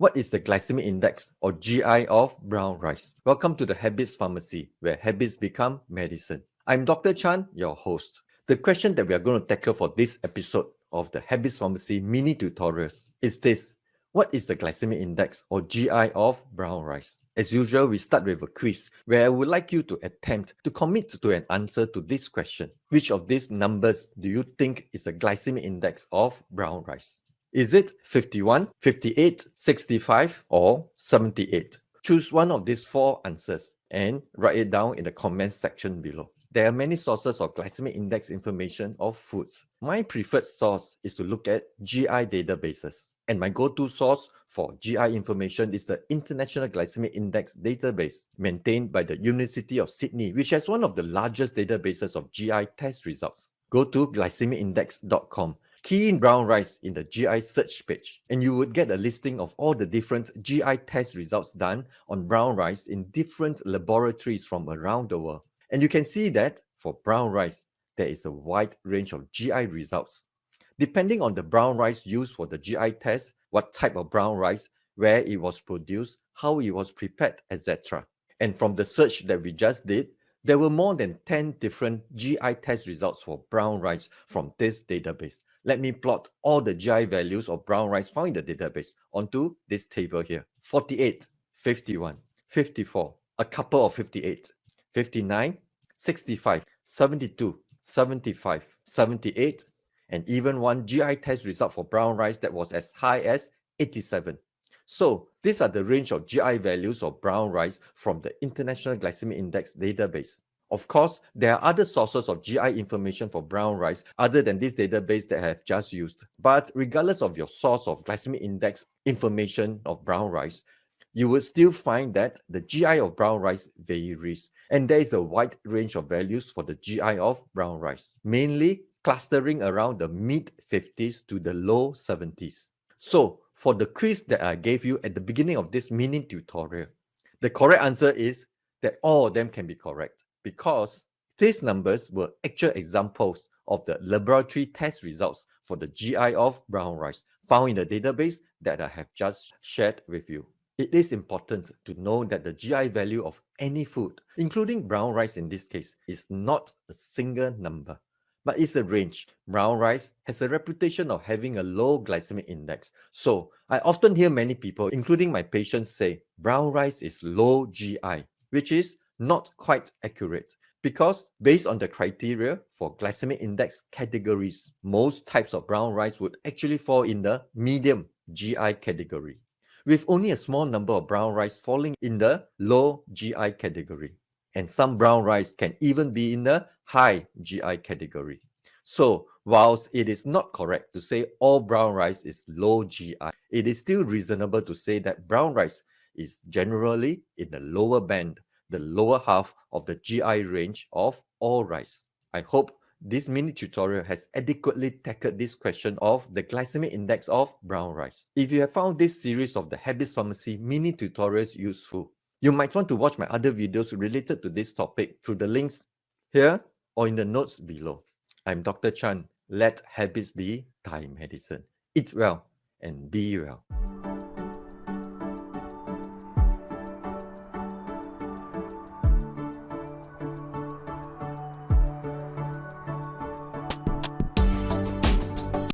What is the glycemic index or GI of brown rice? Welcome to the Habits Pharmacy, where habits become medicine. I'm Dr. Chan, your host. The question that we are going to tackle for this episode of the Habits Pharmacy mini tutorials is this. What is the glycemic index or GI of brown rice? As usual, we start with a quiz where I would like you to attempt to commit to an answer to this question. Which of these numbers do you think is the glycemic index of brown rice? Is it 51, 58, 65, or 78? Choose one of these four answers and write it down in the comments section below. There are many sources of glycemic index information of foods. My preferred source is to look at GI databases. And my go-to source for GI information is the International Glycemic Index database, maintained by the University of Sydney, which has one of the largest databases of GI test results. Go to glycemicindex.com. Key in brown rice in the GI search page, and you would get a listing of all the different GI test results done on brown rice in different laboratories from around the world. And you can see that for brown rice, there is a wide range of GI results. Depending on the brown rice used for the GI test, what type of brown rice, where it was produced, how it was prepared, etc. And from the search that we just did, there were more than 10 different GI test results for brown rice from this database. Let me plot all the GI values of brown rice found in the database onto this table here. 48, 51, 54, a couple of 58, 59, 65, 72, 75, 78, and even one GI test result for brown rice that was as high as 87. So these are the range of GI values of brown rice from the International Glycemic Index database. Of course, there are other sources of GI information for brown rice other than this database that I have just used. But regardless of your source of glycemic index information of brown rice, you will still find that the GI of brown rice varies. And there is a wide range of values for the GI of brown rice, mainly clustering around the mid-50s to the low 70s. So, for the quiz that I gave you at the beginning of this mini tutorial, the correct answer is that all of them can be correct because these numbers were actual examples of the laboratory test results for the GI of brown rice found in the database that I have just shared with you. It is important to know that the GI value of any food, including brown rice in this case, is not a single number, but it's a range. Brown rice has a reputation of having a low glycemic index. So I often hear many people, including my patients, say brown rice is low GI, which is not quite accurate. Because based on the criteria for glycemic index categories, most types of brown rice would actually fall in the medium GI category, with only a small number of brown rice falling in the low GI category. And some brown rice can even be in the high GI category. So, whilst it is not correct to say all brown rice is low GI, it is still reasonable to say that brown rice is generally in the lower band, the lower half of the GI range of all rice. I hope this mini tutorial has adequately tackled this question of the glycemic index of brown rice. If you have found this series of the Habits Pharmacy mini tutorials useful, you might want to watch my other videos related to this topic through the links here or in the notes below. I'm Dr. Chan. Let habits be Thai medicine. Eat well and be well.